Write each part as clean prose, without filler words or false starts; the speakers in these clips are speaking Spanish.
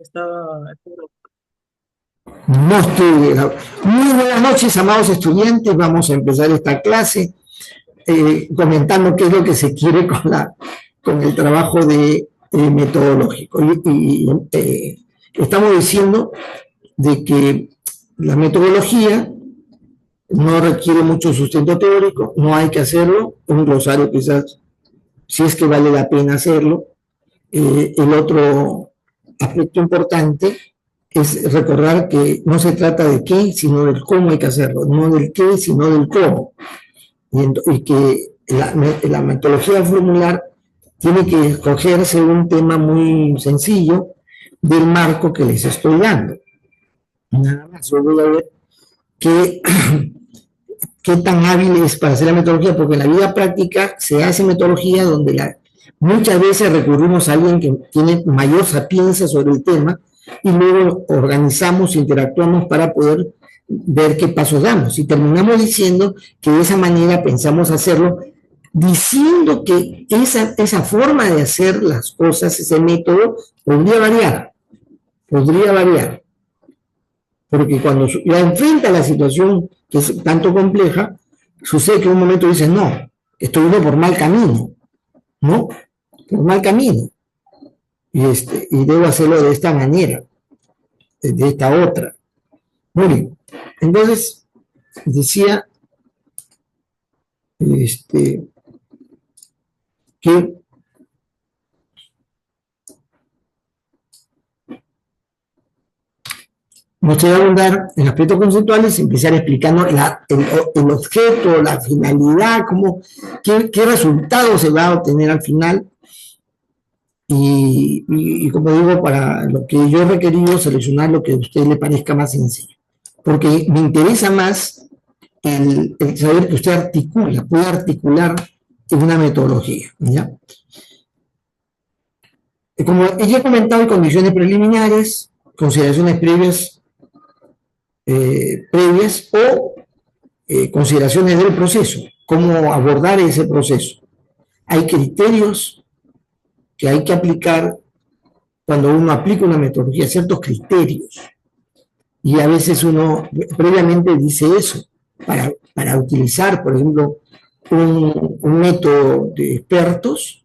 Estaba. No estoy. Muy buenas noches, amados estudiantes. Vamos a empezar esta clase comentando qué es lo que se quiere con el trabajo metodológico. Estamos diciendo de que la metodología no requiere mucho sustento teórico, no hay que hacerlo, un glosario quizás, si es que vale la pena hacerlo. El otro aspecto importante es recordar que no se trata de qué, sino del cómo hay que hacerlo, no del qué, sino del cómo. Y que la metodología formular tiene que escogerse un tema muy sencillo del marco que les estoy dando. Nada más, yo voy a ver qué, qué tan hábil es para hacer la metodología, porque en la vida práctica se hace metodología donde muchas veces recurrimos a alguien que tiene mayor sapiencia sobre el tema y luego organizamos, interactuamos para poder ver qué pasos damos. Y terminamos diciendo que de esa manera pensamos hacerlo, diciendo que esa forma de hacer las cosas, ese método, podría variar, porque cuando ya enfrenta la situación que es tanto compleja, sucede que en un momento dices, no, estoy yendo por mal camino, ¿no? Por mal camino. Y debo hacerlo de esta manera, de esta otra. Muy bien. Entonces, decía que nos voy a abundar en aspectos conceptuales y empezar explicando el objeto, la finalidad, qué resultado se va a obtener al final. Y como digo, para lo que yo he requerido, seleccionar lo que a usted le parezca más sencillo. Porque me interesa más el saber que usted puede articular en una metodología. ¿Ya? Como ya he comentado, condiciones preliminares, consideraciones previas o consideraciones del proceso, cómo abordar ese proceso. Hay criterios que hay que aplicar cuando uno aplica una metodología, ciertos criterios. Y a veces uno previamente dice eso, para utilizar, por ejemplo, un método de expertos,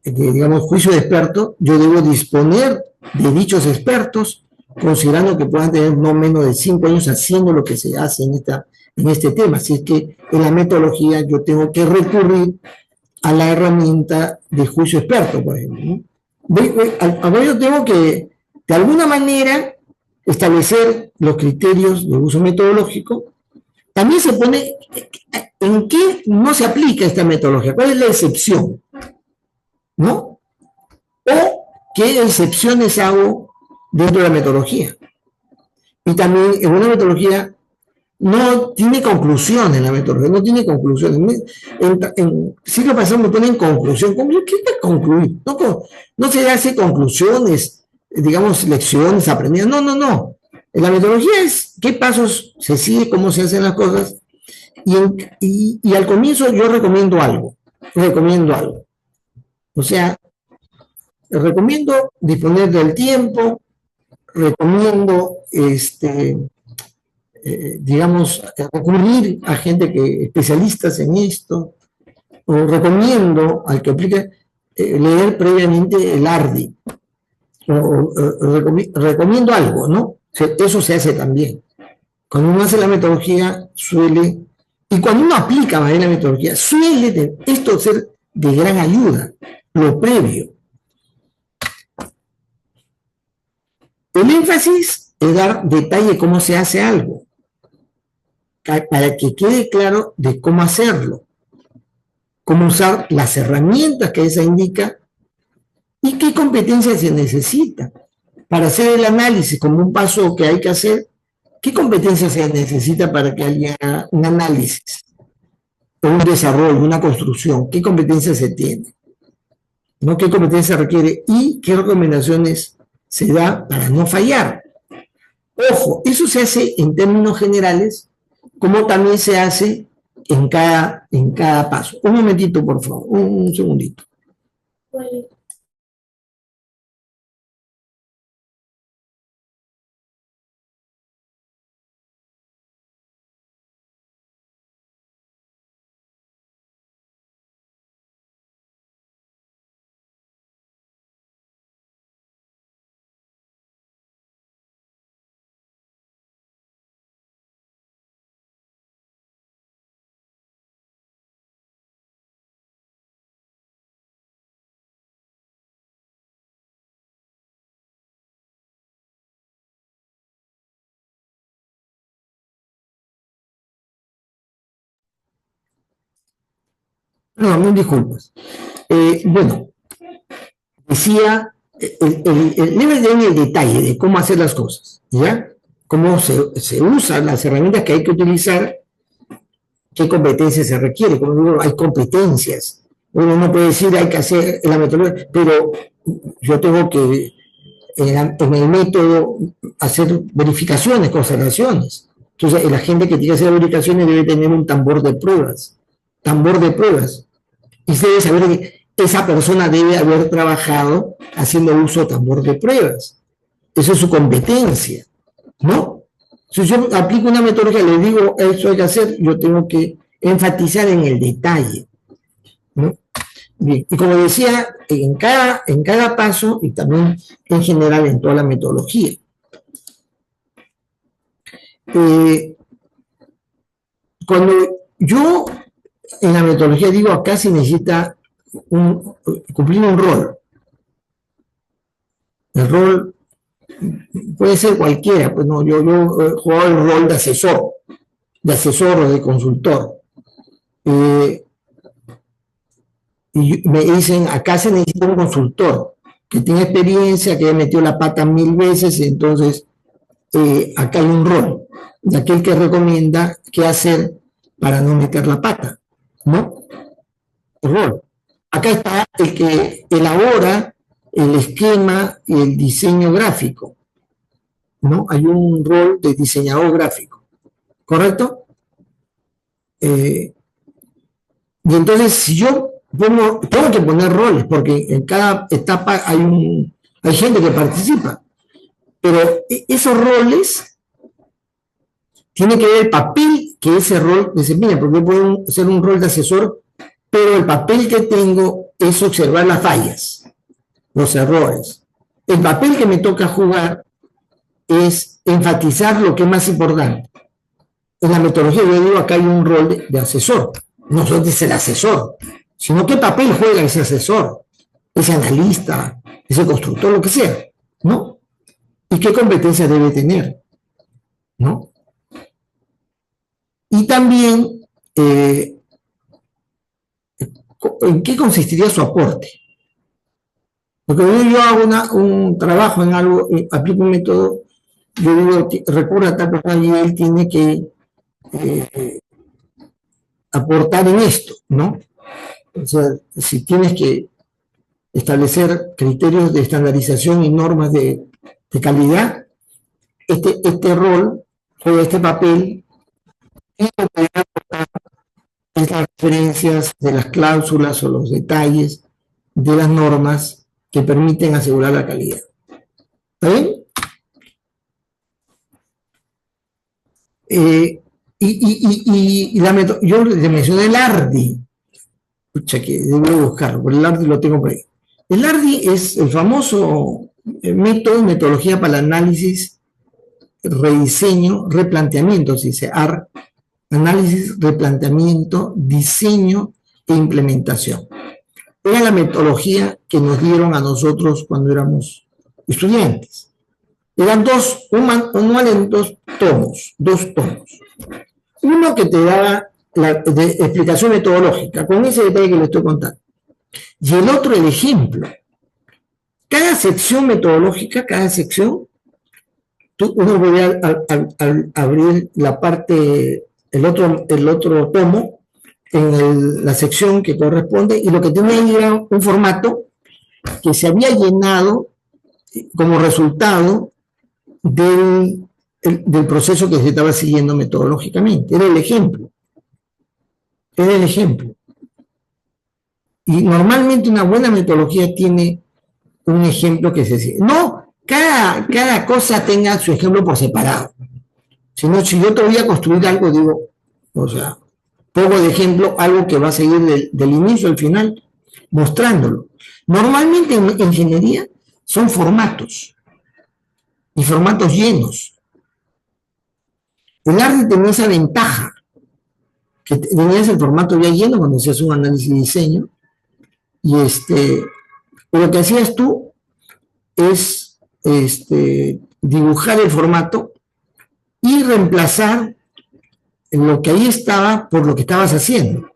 digamos, juicio de experto, yo debo disponer de dichos expertos, considerando que puedan tener no menos de 5 años haciendo lo que se hace en este tema. Así es que en la metodología yo tengo que recurrir a la herramienta de juicio experto, por ejemplo, ¿no? Ahora yo tengo que, de alguna manera, establecer los criterios de uso metodológico. También se pone en qué no se aplica esta metodología, cuál es la excepción, ¿no? O qué excepciones hago dentro de la metodología. Y también en una metodología no tiene conclusiones, la metodología no tiene conclusiones. En siglo pasado me ponen conclusión. ¿Qué es concluir? No se hace conclusiones, digamos, lecciones aprendidas. No. La metodología es qué pasos se sigue, cómo se hacen las cosas. Y al comienzo yo recomiendo algo. O sea, recomiendo disponer del tiempo, recomiendo digamos, recurrir a gente especialistas en esto, o recomiendo al que aplique leer previamente el ARDI, recomiendo algo, ¿no? Eso se hace también. Cuando uno hace la metodología, y cuando uno aplica la metodología, suele esto ser de gran ayuda, lo previo. El énfasis es dar detalle cómo se hace algo, para que quede claro de cómo hacerlo, cómo usar las herramientas que esa indica y qué competencias se necesita. Para hacer el análisis como un paso que hay que hacer, ¿qué competencias se necesita para que haya un análisis, o un desarrollo, una construcción? ¿Qué competencias se tiene? ¿No? ¿Qué competencias requiere? Y qué recomendaciones se da para no fallar. Ojo, eso se hace en términos generales, como también se hace en cada paso. Un momentito, por favor, un segundito. No, mil disculpas. Bueno, decía, debe de en el detalle de cómo hacer las cosas, ¿ya? Cómo se usan las herramientas que hay que utilizar, qué competencias se requiere. Como digo, hay competencias. Uno no puede decir hay que hacer la metodología, pero yo tengo que en el método hacer verificaciones, constataciones. Entonces, la gente que tiene que hacer verificaciones debe tener un tambor de pruebas, y se debe saber que esa persona debe haber trabajado haciendo uso de tambor de pruebas. Eso es su competencia, ¿no? Si yo aplico una metodología, le digo eso hay que hacer, yo tengo que enfatizar en el detalle, ¿no? Bien, y como decía, en cada paso y también en general en toda la metodología. Cuando yo en la metodología digo acá se necesita cumplir un rol. El rol puede ser cualquiera, pues no, yo he jugado el rol de asesor o de consultor. Y me dicen, acá se necesita un consultor que tenga experiencia, que haya metido la pata 1000 veces, y entonces acá hay un rol de aquel que recomienda qué hacer para no meter la pata, ¿no? El rol. Acá está el que elabora el esquema y el diseño gráfico, ¿no? Hay un rol de diseñador gráfico, ¿correcto? Y entonces, si yo tengo que poner roles, porque en cada etapa hay gente que participa, pero esos roles tienen que ver el papel que ese rol desempeña, porque yo puedo ser un rol de asesor, pero el papel que tengo es observar las fallas, los errores. El papel que me toca jugar es enfatizar lo que es más importante. En la metodología yo digo acá hay un rol de asesor, no solo es el asesor, sino qué papel juega ese asesor, ese analista, ese constructor, lo que sea, ¿no? Y qué competencias debe tener, ¿no? Y también, ¿en qué consistiría su aporte? Porque yo hago un trabajo en algo, aplico un método, yo digo, recurre a tal persona y él tiene que aportar en esto, ¿no? O sea, si tienes que establecer criterios de estandarización y normas de calidad, este rol juega este papel y lo que aportar es las referencias de las cláusulas o los detalles de las normas que permiten asegurar la calidad. ¿Está bien? Yo le mencioné el ARDI, pucha, que debo buscarlo, porque el ARDI lo tengo por ahí. El ARDI es el famoso metodología para el análisis, rediseño, replanteamiento, se dice AR, análisis, replanteamiento, diseño e implementación. Era la metodología que nos dieron a nosotros cuando éramos estudiantes. Eran un manual en dos tomos. Uno que te daba de explicación metodológica, con ese detalle que le estoy contando. Y el otro, el ejemplo. Cada sección metodológica, cada sección, uno puede abrir la parte, el otro tomo, en la sección que corresponde, y lo que tenía ahí era un formato que se había llenado como resultado del proceso que se estaba siguiendo metodológicamente. Era el ejemplo. Y normalmente una buena metodología tiene un ejemplo que se sigue. No, cada cosa tenga su ejemplo por separado. Sino, si yo te voy a construir algo, digo, o sea, pongo de ejemplo algo que va a seguir del inicio al final, mostrándolo. Normalmente en ingeniería son formatos, y formatos llenos. El arte tenía esa ventaja, que tenías el formato ya lleno cuando hacías un análisis de diseño, y lo que hacías tú es dibujar el formato y reemplazar lo que ahí estaba por lo que estabas haciendo.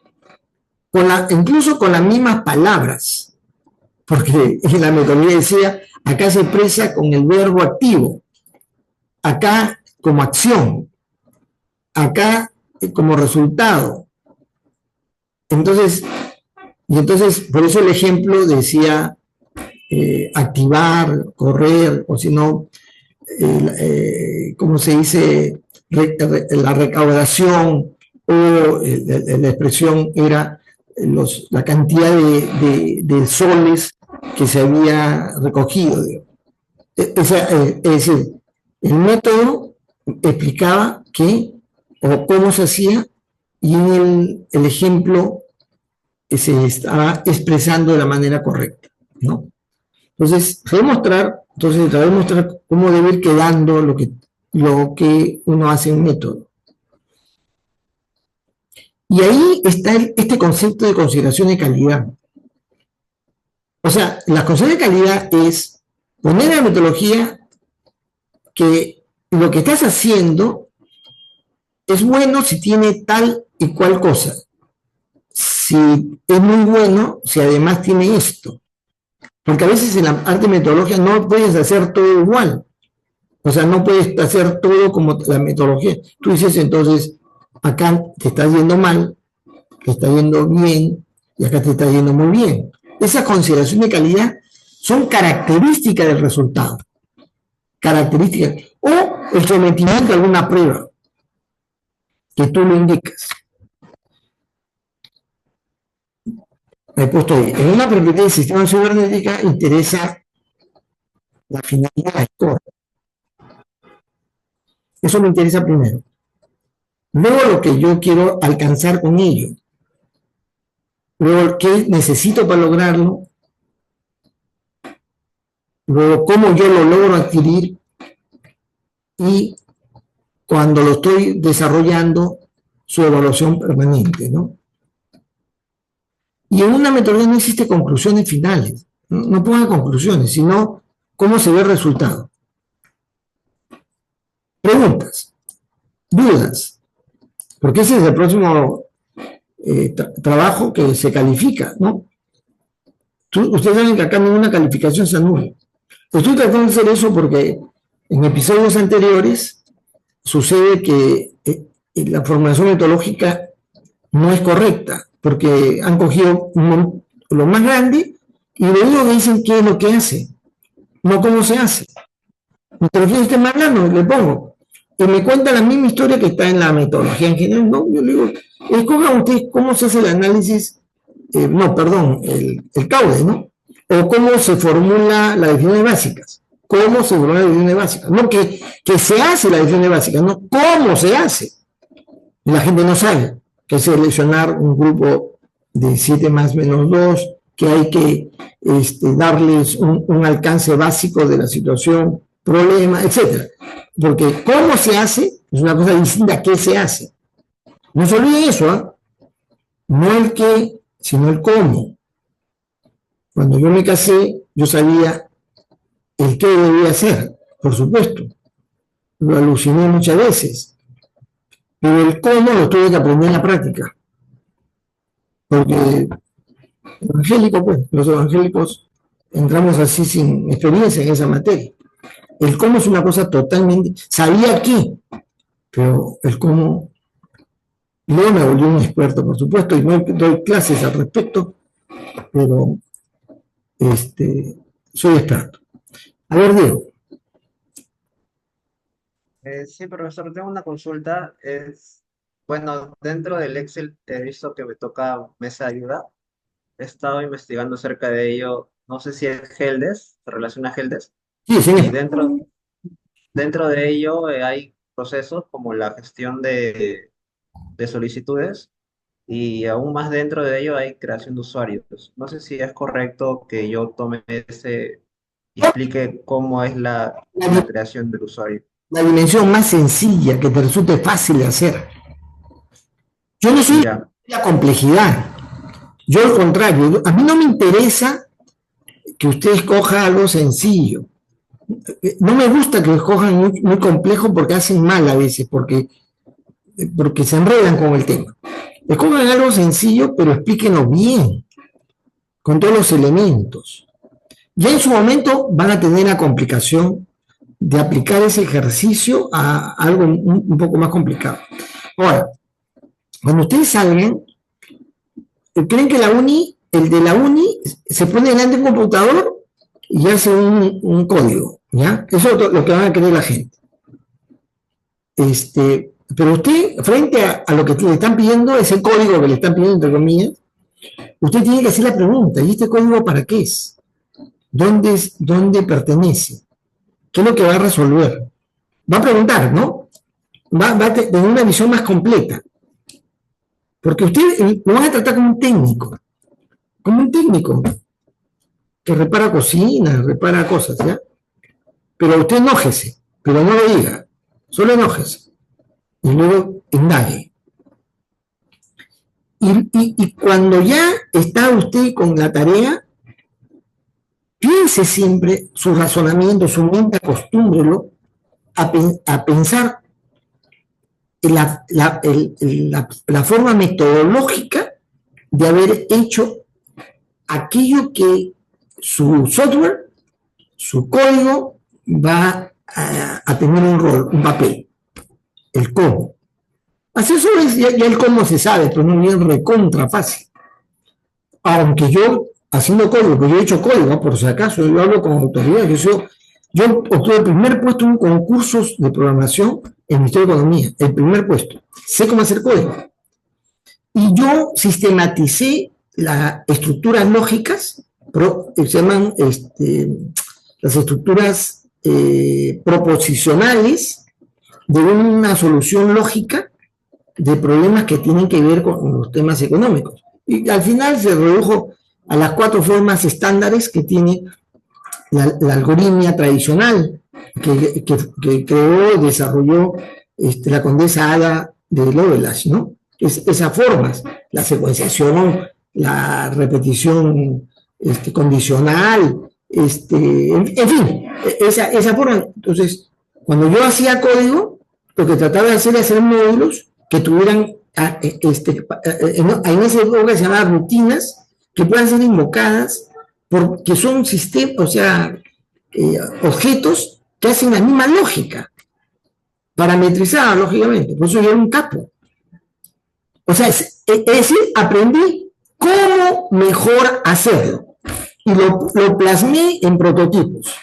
incluso con las mismas palabras, porque en la metodología decía, acá se expresa con el verbo activo, acá como acción, acá como resultado. Entonces, por eso el ejemplo decía activar, correr, o si no, ¿cómo se dice? La recaudación, o la expresión era la cantidad de soles que se había recogido. Es decir, el método explicaba qué o cómo se hacía, y en el ejemplo se estaba expresando de la manera correcta, ¿no? Entonces, tratar de mostrar cómo debe ir quedando lo que uno hace en método. Y ahí está este concepto de consideración de calidad. O sea, la consideración de calidad es poner en la metodología que lo que estás haciendo es bueno si tiene tal y cual cosa. Si es muy bueno si además tiene esto. Porque a veces en la arte metodológica no puedes hacer todo igual. O sea, no puedes hacer todo como la metodología. Tú dices, entonces, acá te está yendo mal, te está yendo bien, y acá te está yendo muy bien. Esas consideraciones de calidad son características del resultado. Características. O el sometimiento a alguna prueba, que tú lo indicas. He puesto ahí. En una perspectiva del sistema cibernética interesa la finalidad del core. Eso me interesa primero. Luego lo que yo quiero alcanzar con ello. Luego qué necesito para lograrlo. Luego cómo yo lo logro adquirir. Y cuando lo estoy desarrollando, su evaluación permanente, ¿no? Y en una metodología no existe conclusiones finales. No pongan conclusiones, sino cómo se ve el resultado. Preguntas, dudas, porque ese es el próximo trabajo que se califica, ¿no? Ustedes saben que acá ninguna calificación se anula. Estoy tratando de hacer eso porque en episodios anteriores sucede que la formulación metodológica no es correcta, porque han cogido lo más grande y lo único que dicen qué es lo que hace, no cómo se hace. Metodología de sistema hablando, le pongo, y me cuenta la misma historia que está en la metodología en general. No, yo le digo, escojan ustedes cómo se hace el análisis, el caude, ¿no? O cómo se formula las definiciones básicas. Cómo se formula las definiciones básicas. No que se hace la definición básica, no cómo se hace. Y la gente no sabe que es seleccionar un grupo de 7 más menos 2, que hay que darles un alcance básico de la situación, problema, etc. Porque cómo se hace es una cosa distinta a qué se hace. No se olviden eso, ¿eh? No el qué, sino el cómo. Cuando yo me casé, yo sabía el qué debía hacer, por supuesto. Lo aluciné muchas veces. Pero el cómo lo tuve que aprender en la práctica. Porque evangélico, pues, los evangélicos entramos así sin experiencia en esa materia. El cómo es una cosa totalmente... Sabía aquí, pero el cómo... Luego me volví un experto, por supuesto, y doy clases al respecto, pero soy experto. A ver, Diego. Sí, profesor, tengo una consulta. Bueno, dentro del Excel he visto que me toca mesa de ayuda. He estado investigando acerca de ello. No sé si es Heldes, se relaciona a Heldes. Sí, Y señor. dentro de ello hay procesos como la gestión de solicitudes y aún más dentro de ello hay creación de usuarios. No sé si es correcto que yo tome ese y explique cómo es la La, creación del usuario. la dimensión más sencilla que te resulte fácil de hacer. Yo no soy Ya. la complejidad. Yo al contrario, a mí no me interesa que usted escoja algo sencillo. No me gusta que escojan muy complejo porque hacen mal a veces, porque se enredan con el tema. Escojan algo sencillo, pero explíquenlo bien, con todos los elementos. Ya en su momento van a tener la complicación de aplicar ese ejercicio a algo un poco más complicado. Ahora, cuando ustedes salgan, creen que el de la uni se pone delante de un computador y hace un código, ¿ya? Eso es lo que van a creer la gente. Pero usted, frente a lo que le están pidiendo, ese código que le están pidiendo, entre comillas, usted tiene que hacer la pregunta, ¿y este código para qué es? ¿Dónde pertenece? ¿Qué es lo que va a resolver? Va a preguntar, ¿no? Va a tener una visión más completa. Porque usted lo van a tratar como un técnico que repara cocinas, repara cosas, ¿ya? Pero usted enójese, pero no lo diga, solo enójese. Y luego indague. Y cuando ya está usted con la tarea, piense siempre su razonamiento, su mente, acostúmbrelo a pensar en la forma metodológica de haber hecho aquello que su software, su código va a tener un rol, un papel, el cómo. Así eso es, ya el cómo se sabe, pero no bien recontra fácil. Aunque yo, haciendo código, pues yo he hecho código, por si acaso, yo hablo con autoridad, yo obtuve el primer puesto en concursos de programación en el Ministerio de Economía, el primer puesto. Sé cómo hacer código. Y yo sistematicé las estructuras lógicas, se llaman las estructuras proposicionales de una solución lógica de problemas que tienen que ver con los temas económicos. Y al final se redujo a las 4 formas estándares que tiene la algoritmia tradicional que creó y desarrolló la condesa Ada de Lovelace, ¿no? Esas formas, la secuenciación, la repetición condicional, en fin, esa forma. Entonces, cuando yo hacía código, lo que trataba de hacer era hacer módulos que tuvieran, en esa época se llamaban rutinas, que puedan ser invocadas porque son sistemas, o sea, objetos que hacen la misma lógica, parametrizada, lógicamente. Por eso yo era un capo. O sea, es decir, aprendí cómo mejor hacerlo. Y lo plasmé en prototipos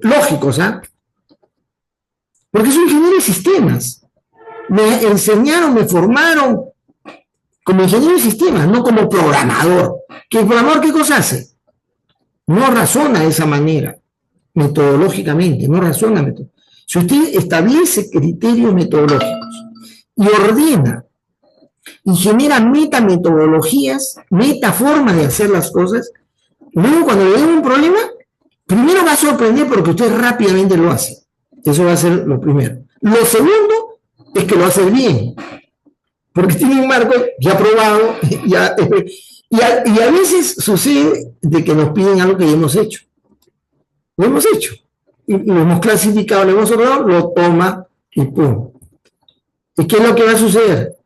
lógicos, ¿ah? Porque soy ingeniero de sistemas. Me enseñaron, me formaron como ingeniero de sistemas, no como programador. ¿Que el programador qué cosa hace? No razona de esa manera, metodológicamente, no razona. Si usted establece criterios metodológicos y ordena y genera metametodologías, metaformas de hacer las cosas, luego cuando le den un problema, primero va a sorprender porque usted rápidamente lo hace. Eso va a ser lo primero. Lo segundo es que lo hace bien, porque tiene un marco ya probado, y a veces sucede de que nos piden algo que ya hemos hecho. Lo hemos hecho. Y lo hemos clasificado, lo hemos ordenado, lo toma y pum. ¿Y qué es lo que va a suceder?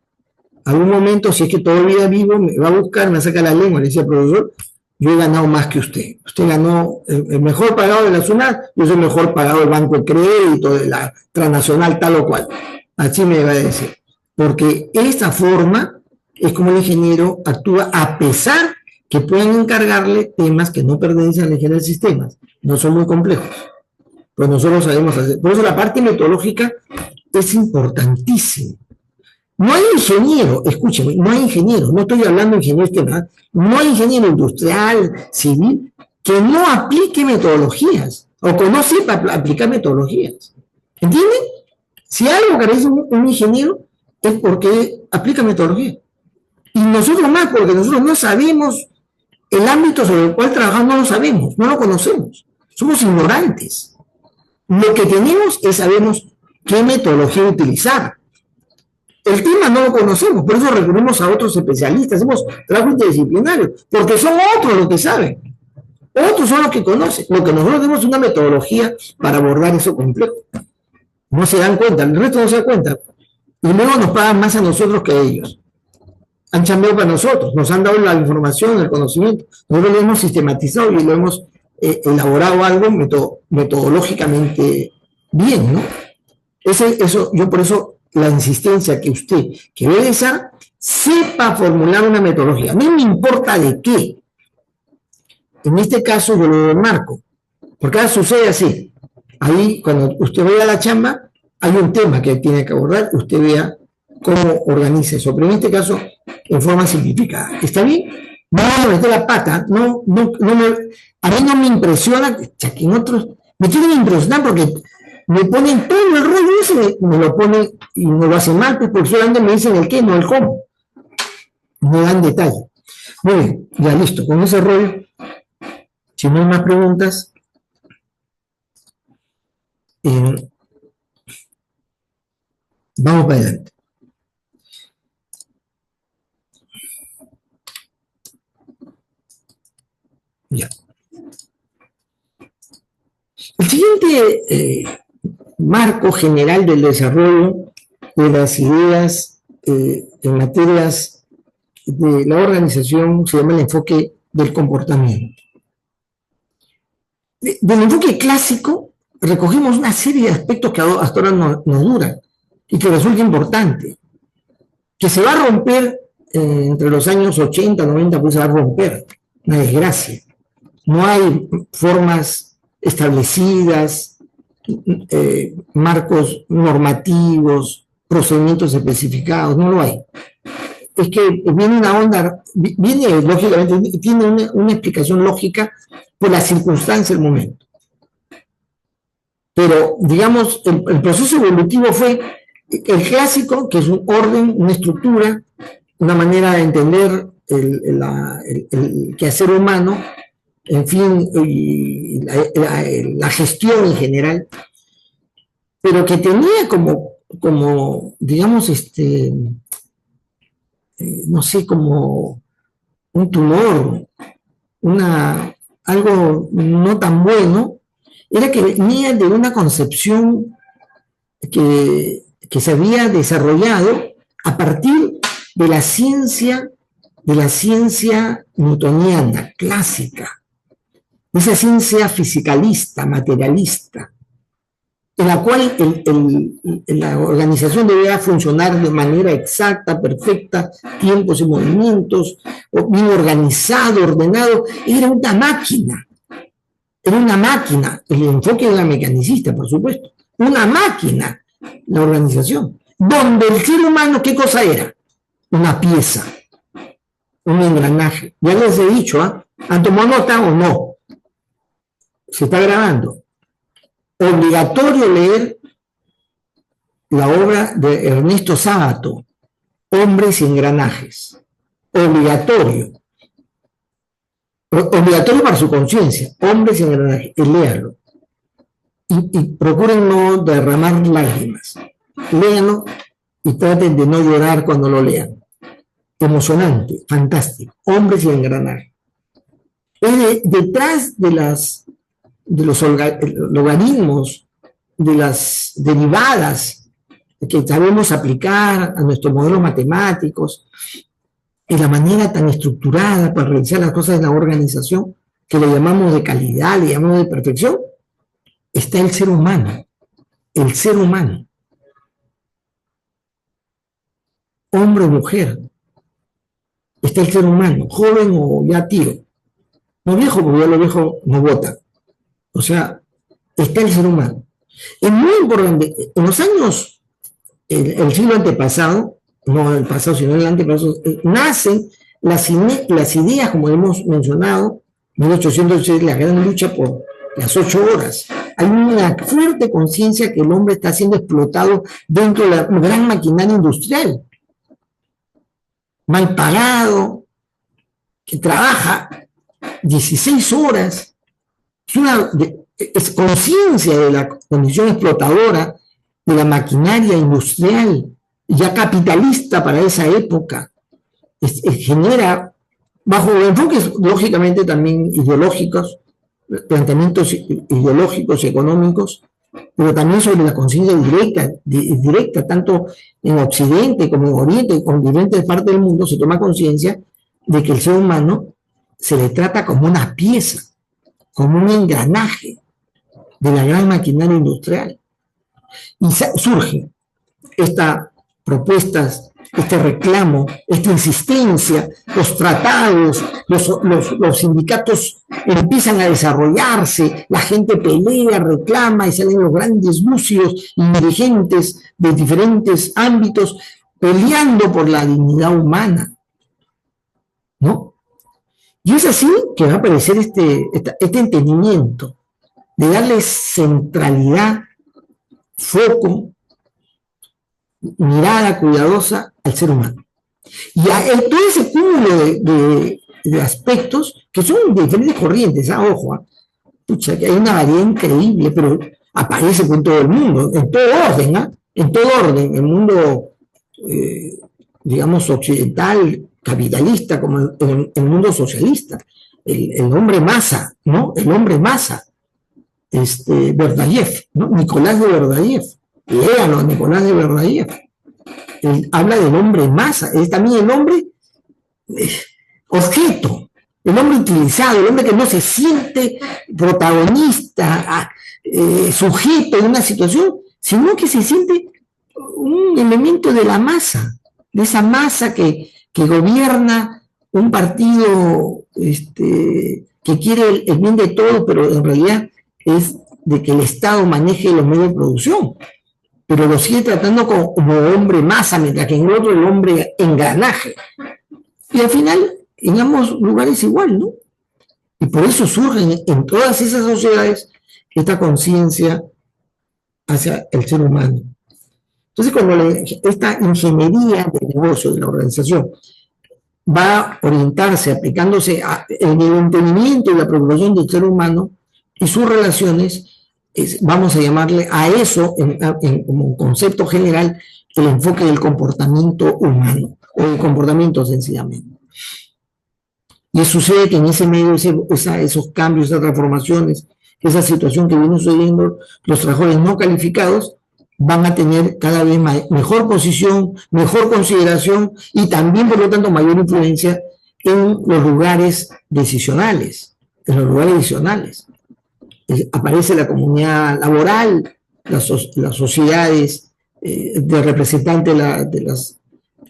Algún momento, si es que todavía vivo, me va a buscar, me va a sacar la lengua, le decía, profesor, yo he ganado más que usted. Usted ganó el mejor pagado de la zona, yo soy el mejor pagado del Banco de Crédito, de la Transnacional, tal o cual. Así me va a decir. Porque esta forma es como el ingeniero actúa, a pesar que pueden encargarle temas que no pertenecen al ingeniero de sistemas. No son muy complejos. Pues nosotros sabemos hacer. Por eso la parte metodológica es importantísima. No hay ingeniero, escúcheme, no hay ingeniero, no estoy hablando de ingeniero sistemas, no hay ingeniero industrial, civil, que no aplique metodologías o que no sepa aplicar metodologías. ¿Entienden? Si algo carece un ingeniero es porque aplica metodología. Y nosotros más, porque nosotros no sabemos el ámbito sobre el cual trabajamos, no lo sabemos, no lo conocemos. Somos ignorantes. Lo que tenemos es sabemos qué metodología utilizar. El tema no lo conocemos, por eso recurrimos a otros especialistas, hacemos trabajo interdisciplinario, porque son otros los que saben, otros son los que conocen. Lo que nosotros tenemos es una metodología para abordar eso complejo. No se dan cuenta, el resto no se da cuenta. Y luego nos pagan más a nosotros que a ellos. han chambeado para nosotros, nos han dado la información, el conocimiento, nosotros lo hemos sistematizado y lo hemos elaborado algo metodológicamente bien, ¿no? Eso, yo por eso la insistencia que usted, que ve esa, sepa formular una metodología. A mí me importa de qué. En este caso yo lo marco, porque ahora sucede así. Ahí, cuando usted vaya a la chamba, hay un tema que tiene que abordar, usted vea cómo organiza eso. Pero en este caso, en forma simplificada. ¿Está bien? No vamos a meter la pata. A mí no me impresiona, que en otros me quieren impresionar porque me ponen todo el rollo ese, me lo ponen y me lo hacen mal, pues porque solamente me dicen el qué, no el cómo. No dan detalle. Muy bien, ya listo. Con ese rollo, si no hay más preguntas, vamos para adelante. Ya. El siguiente marco general del desarrollo de las ideas en materias de la organización se llama el enfoque del comportamiento. Del enfoque clásico recogimos una serie de aspectos que hasta ahora nos duran y que resulta importante, que se va a romper entre los años 80, 90, pues se va a romper, una desgracia. No hay formas establecidas, marcos normativos, procedimientos especificados, no lo hay. Es que viene una onda, viene lógicamente, tiene una explicación lógica por la circunstancia del momento. Pero, digamos, el proceso evolutivo fue el clásico, que es un orden, una estructura, una manera de entender el quehacer humano, en fin, la gestión en general, pero que tenía como digamos, no sé, como un tumor, algo no tan bueno, era que venía de una concepción que se había desarrollado a partir de la ciencia newtoniana, clásica, esa ciencia fisicalista, materialista, en la cual la organización debía funcionar de manera exacta, perfecta, tiempos y movimientos, bien organizado, ordenado. Era una máquina, el enfoque era mecanicista, por supuesto, una máquina, la organización, donde el ser humano, ¿qué cosa era? Una pieza, un engranaje. Ya les he dicho, ¿han tomado nota o no? Se está grabando. Obligatorio leer la obra de Ernesto Sábato, Hombres y Engranajes. Obligatorio. Obligatorio para su conciencia. Hombres y Engranajes. Léalo. Y procuren no derramar lágrimas. Léanlo y traten de no llorar cuando lo lean. Emocionante, fantástico. Hombres y Engranajes. Detrás de los logaritmos, de las derivadas que sabemos aplicar a nuestros modelos matemáticos, y la manera tan estructurada para realizar las cosas en la organización, que le llamamos de calidad, le llamamos de perfección, está el ser humano. El ser humano. Hombre o mujer. Está el ser humano, joven o ya tiro. No viejo, porque ya lo viejo no vota. O sea, está el ser humano. Es muy importante. En los años, el siglo antepasado, no el pasado, sino el antepasado, nacen las ideas, como hemos mencionado, 1806, la gran lucha por las 8 horas. Hay una fuerte conciencia que el hombre está siendo explotado dentro de la gran maquinaria industrial. Mal pagado, que trabaja 16 horas. Es conciencia de la condición explotadora de la maquinaria industrial, ya capitalista para esa época. Genera, bajo enfoques lógicamente también ideológicos, planteamientos ideológicos y económicos, pero también sobre la conciencia directa, tanto en Occidente como en Oriente, con diferentes partes del mundo, se toma conciencia de que el ser humano se le trata como una pieza, como un engranaje de la gran maquinaria industrial. Y surge esta propuestas, este reclamo, esta insistencia, los tratados, los sindicatos empiezan a desarrollarse, la gente pelea, reclama y salen los grandes bucios y dirigentes de diferentes ámbitos peleando por la dignidad humana, ¿no? Y es así que va a aparecer este entendimiento de darle centralidad, foco, mirada cuidadosa al ser humano. Y todo ese cúmulo de aspectos que son de diferentes corrientes, ojo, pucha, que hay una variedad increíble, pero aparece con todo el mundo, en todo orden, en todo orden, el mundo, digamos, occidental, capitalista, como el mundo socialista, el hombre masa, ¿no? El hombre masa, Berdyaev, ¿no? Nicolás de Berdyaev, léalo, Nicolás de Berdyaev. Él habla del hombre masa, es también el hombre objeto, el hombre utilizado, el hombre que no se siente protagonista, sujeto de una situación, sino que se siente un elemento de la masa, de esa masa que gobierna un partido que quiere el bien de todos, pero en realidad es de que el Estado maneje los medios de producción, pero lo sigue tratando como hombre masa, mientras que en el otro el hombre engranaje. Y al final, en ambos lugares igual, ¿no? Y por eso surge en todas esas sociedades esta conciencia hacia el ser humano. Entonces, cuando esta ingeniería del negocio, de la organización, va a orientarse, aplicándose en el entendimiento y la preocupación del ser humano y sus relaciones, vamos a llamarle a eso, como concepto general, el enfoque del comportamiento humano, o del comportamiento sencillamente. Y sucede que en ese medio, esos cambios, esas transformaciones, esa situación que viene sucediendo, los trabajadores no calificados van a tener cada vez mejor posición, mejor consideración y también, por lo tanto, mayor influencia en los lugares decisionales, aparece la comunidad laboral, las sociedades de representantes de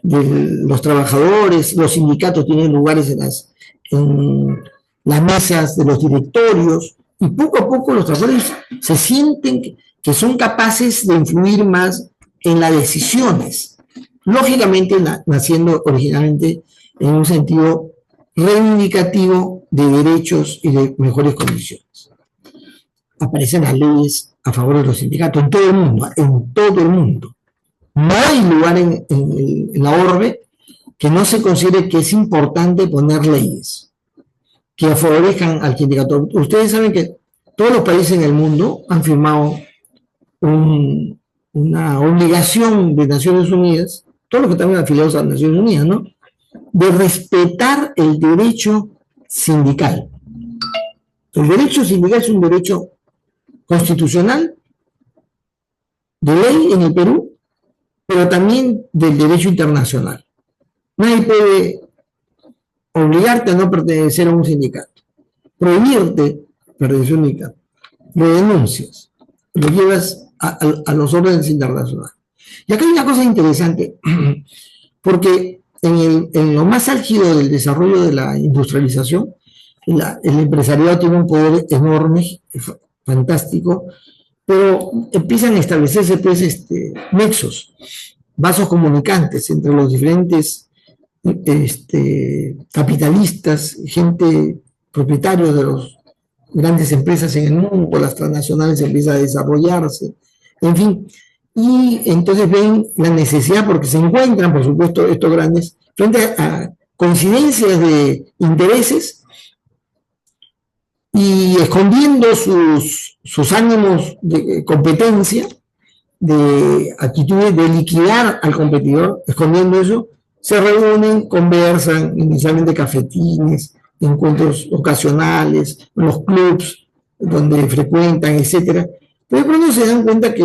los trabajadores, los sindicatos tienen lugares en las mesas de los directorios, y poco a poco los trabajadores se sienten que son capaces de influir más en las decisiones, lógicamente naciendo originalmente en un sentido reivindicativo de derechos y de mejores condiciones. Aparecen las leyes a favor de los sindicatos en todo el mundo, en todo el mundo. No hay lugar en la orbe que no se considere que es importante poner leyes que favorezcan al sindicato. Ustedes saben que todos los países en el mundo han firmado una obligación de Naciones Unidas, todos los que están afiliados a Naciones Unidas, ¿no?, de respetar el derecho sindical. El derecho sindical es un derecho constitucional, de ley en el Perú, pero también del derecho internacional. Nadie puede obligarte a no pertenecer a un sindicato, prohibirte pertenecer a un sindicato. Lo denuncias, lo llevas a los órdenes internacionales. Y acá hay una cosa interesante, porque en lo más álgido del desarrollo de la industrialización, el empresariado tiene un poder enorme, fantástico, pero empiezan a establecerse pues, nexos, vasos comunicantes entre los diferentes capitalistas, gente propietarios de las grandes empresas en el mundo, las transnacionales empiezan a desarrollarse, en fin, y entonces ven la necesidad, porque se encuentran, por supuesto, estos grandes, frente a coincidencias de intereses, y escondiendo sus ánimos de competencia, de actitudes de liquidar al competidor, escondiendo eso, se reúnen, conversan, inicialmente cafetines, encuentros ocasionales, los clubs donde frecuentan, etcétera, Pero de pronto se dan cuenta que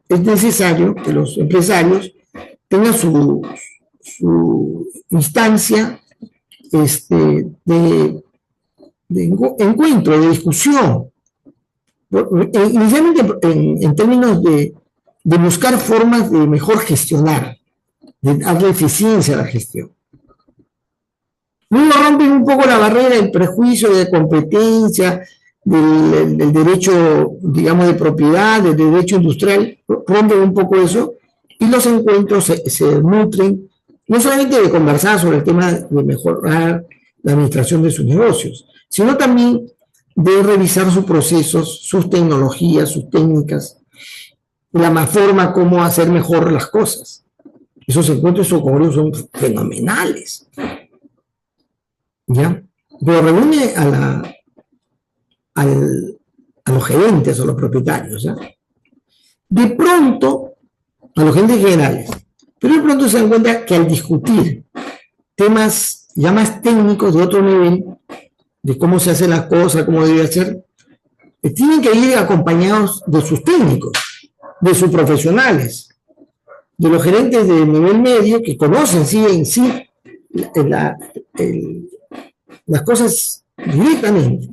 es necesario que los empresarios tengan su instancia de encuentro, de discusión, inicialmente en términos de buscar formas de mejor gestionar, de darle eficiencia a la gestión. Luego rompen un poco la barrera del prejuicio de competencia, del derecho, digamos, de propiedad, del derecho industrial, rompen un poco eso, y los encuentros se nutren no solamente de conversar sobre el tema de mejorar la administración de sus negocios, sino también de revisar sus procesos, sus tecnologías, sus técnicas, la forma como hacer mejor las cosas. Esos encuentros, esos congresos son fenomenales, ¿ya? Pero reúne a los gerentes o los propietarios, ¿ya? De pronto, a los gerentes generales, pero de pronto se dan cuenta que al discutir temas ya más técnicos de otro nivel, de cómo se hacen las cosas, cómo debe ser, tienen que ir acompañados de sus técnicos, de sus profesionales, de los gerentes de nivel medio que conocen en sí las cosas directamente,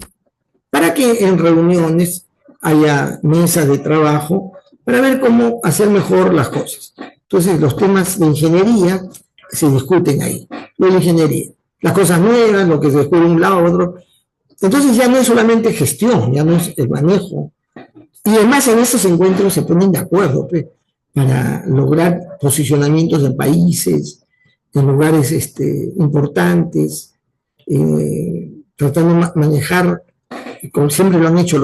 para que en reuniones haya mesas de trabajo para ver cómo hacer mejor las cosas. Entonces, los temas de ingeniería se discuten ahí, lo de la ingeniería, las cosas nuevas, lo que se descubre de un lado a otro. Entonces ya no es solamente gestión, ya no es el manejo. Y además en esos encuentros se ponen de acuerdo para lograr posicionamientos en países, en lugares importantes, tratando de manejar, como siempre lo han hecho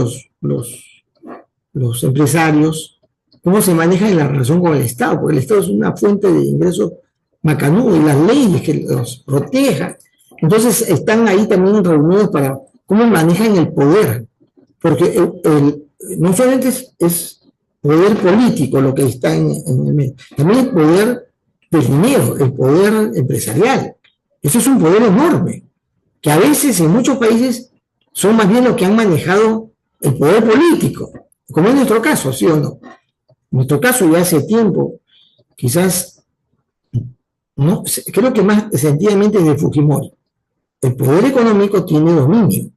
los empresarios, cómo se maneja en la relación con el Estado, porque el Estado es una fuente de ingresos macanudo y las leyes que los protejan. Entonces están ahí también reunidos para cómo manejan el poder, porque no solamente es poder político lo que está en el medio, también el poder del dinero, el poder empresarial. Eso es un poder enorme, que a veces en muchos países son más bien los que han manejado el poder político, como en nuestro caso, ¿sí o no? En nuestro caso ya hace tiempo, quizás, no, creo que más sencillamente desde Fujimori. El poder económico tiene dominio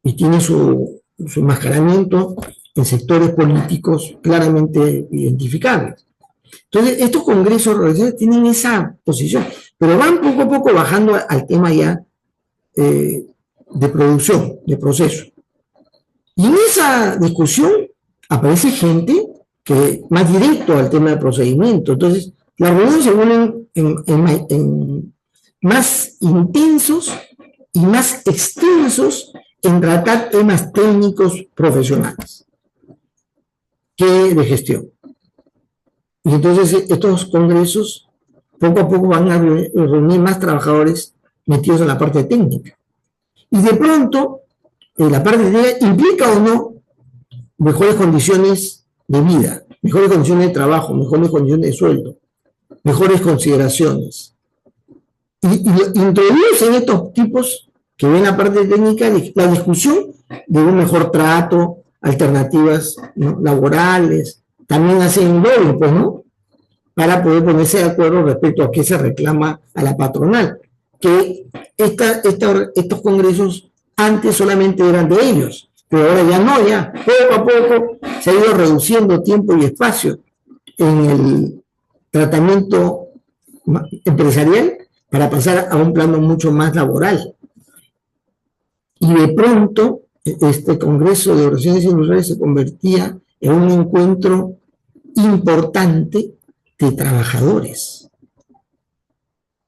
y tiene su enmascaramiento en sectores políticos claramente identificables. Entonces, estos congresos tienen esa posición, pero van poco a poco bajando al tema ya de producción, de proceso. Y en esa discusión aparece gente que más directo al tema del procedimiento. Entonces, las reuniones se vuelven en más intensos y más extensos en tratar temas técnicos profesionales que de gestión. Y entonces estos congresos poco a poco van a reunir más trabajadores metidos en la parte técnica. Y de pronto, la parte técnica implica o no mejores condiciones de vida, mejores condiciones de trabajo, mejores condiciones de sueldo, mejores consideraciones. Y introducen estos tipos que ven la parte técnica, la discusión de un mejor trato, alternativas, ¿no?, laborales, también hacen lobby, pues, ¿no?, para poder ponerse de acuerdo respecto a qué se reclama a la patronal, que estos congresos antes solamente eran de ellos, pero ahora ya no, ya poco a poco se ha ido reduciendo tiempo y espacio en el tratamiento empresarial para pasar a un plano mucho más laboral. Y de pronto, este Congreso de Organizaciones Industriales se convertía en un encuentro importante de trabajadores.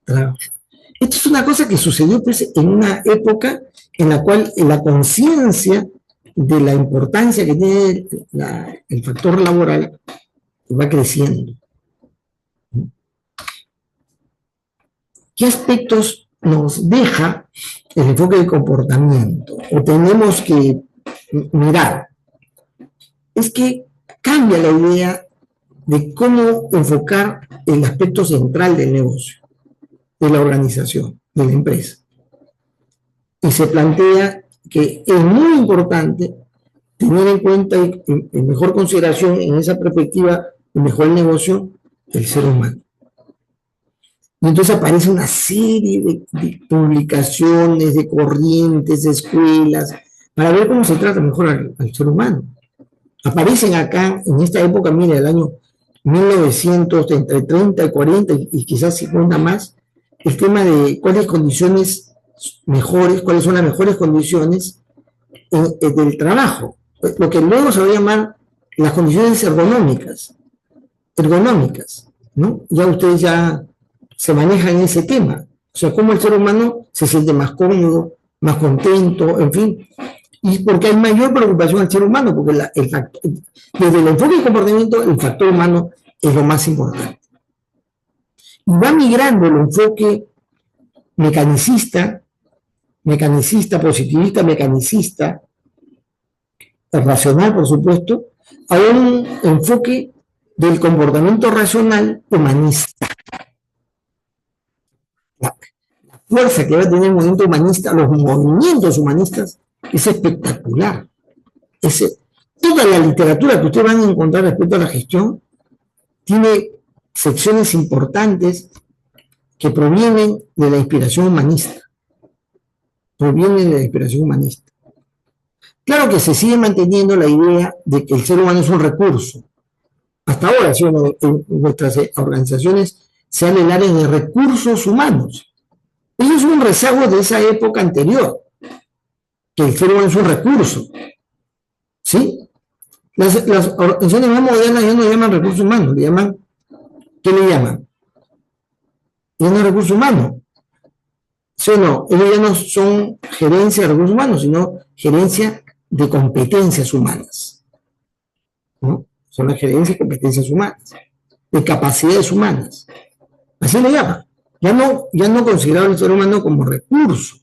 Esto es una cosa que sucedió, pues, en una época en la cual la conciencia de la importancia que tiene el factor laboral va creciendo. ¿Qué aspectos nos deja el enfoque de comportamiento o tenemos que mirar? Es que cambia la idea de cómo enfocar el aspecto central del negocio, de la organización, de la empresa. Y se plantea que es muy importante tener en cuenta y en mejor consideración en esa perspectiva, el mejor negocio, el ser humano. Y entonces aparece una serie de publicaciones, de corrientes, de escuelas, para ver cómo se trata mejor al ser humano. Aparecen acá, en esta época, mira, el año 1900, entre 30 y 40 y quizás 50 más, el tema de cuáles condiciones mejores, cuáles son las mejores condiciones del trabajo, lo que luego se va a llamar las condiciones ergonómicas, ¿no? Ya ustedes ya se manejan en ese tema, o sea, cómo el ser humano se siente más cómodo, más contento, en fin, y porque hay mayor preocupación al ser humano, porque desde el enfoque del comportamiento, el factor humano es lo más importante. Y va migrando el enfoque mecanicista, positivista, mecanicista, racional, por supuesto, a un enfoque del comportamiento racional humanista. La fuerza que va a tener el movimiento humanista, los movimientos humanistas, es espectacular. Toda la literatura que ustedes van a encontrar respecto a la gestión tiene secciones importantes que provienen de la inspiración humanista. Claro que se sigue manteniendo la idea de que el ser humano es un recurso. Hasta ahora, ¿sí? En nuestras organizaciones se habla del área de recursos humanos. Eso es un rezago de esa época anterior, que el ser humano es un recurso. ¿Sí? Las organizaciones más modernas ya no llaman recursos humanos, ¿qué le llaman? Ya no es recursos humanos. ¿Sí o no? Ellos ya no son gerencia de recursos humanos, sino gerencia de competencias humanas, ¿no? Son las gerencias de competencias humanas, de capacidades humanas. Así le llaman. Ya no considerar al ser humano como recurso,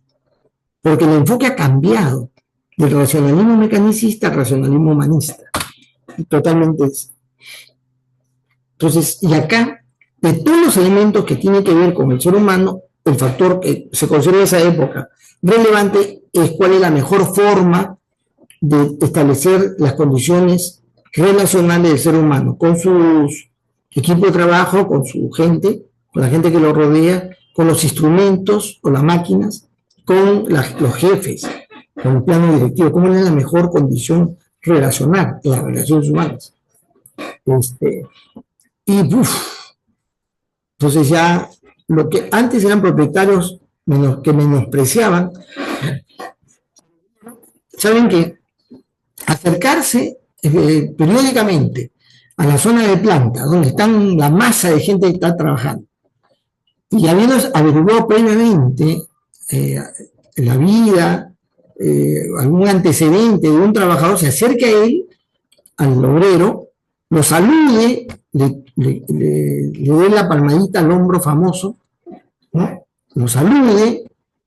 porque el enfoque ha cambiado del racionalismo mecanicista al racionalismo humanista. Totalmente. Entonces, y acá, de todos los elementos que tienen que ver con el ser humano, el factor que se considera en esa época relevante es cuál es la mejor forma de establecer las condiciones relacionales del ser humano con su equipo de trabajo, con su gente, con la gente que lo rodea, con los instrumentos o las máquinas, con los jefes, con el plano directivo, cómo es la mejor condición relacional de las relaciones humanas. Entonces ya lo que antes eran propietarios que menospreciaban, saben que acercarse periódicamente a la zona de planta, donde están la masa de gente que está trabajando, y habiendo averiguado previamente la vida, algún antecedente de un trabajador, se acerca a él, al obrero, lo salude, le dé la palmadita al hombro famoso, ¿no? Lo salude,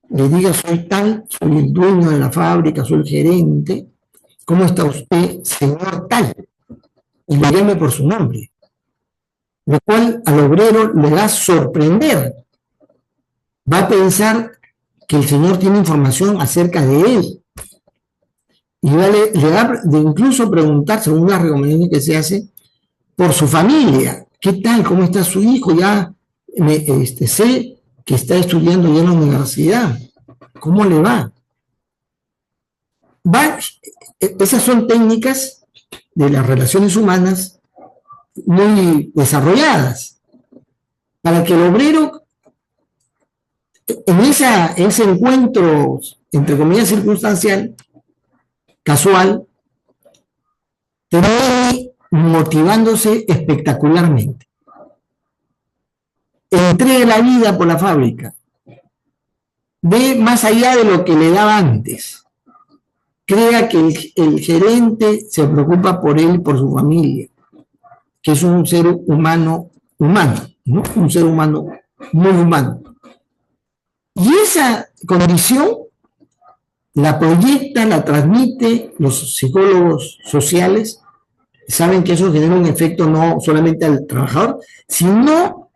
le diga soy tal, soy el dueño de la fábrica, soy el gerente, ¿cómo está usted, señor tal? Y le llame por su nombre, lo cual al obrero le va a sorprender. Va a pensar que el señor tiene información acerca de él. Y le va de incluso preguntar, según una recomendación que se hace, por su familia. ¿Qué tal? ¿Cómo está su hijo? Ya sé que está estudiando ya en la universidad. ¿Cómo le va? Esas son técnicas de las relaciones humanas muy desarrolladas para que el obrero en ese encuentro, entre comillas, circunstancial, casual, termine motivándose espectacularmente. Entregue la vida por la fábrica. Ve más allá de lo que le daba antes. Crea que el gerente se preocupa por él y por su familia, que es un ser humano, ¿no? Un ser humano muy humano. Y esa condición la proyecta, la transmite los psicólogos sociales, saben que eso genera un efecto no solamente al trabajador, sino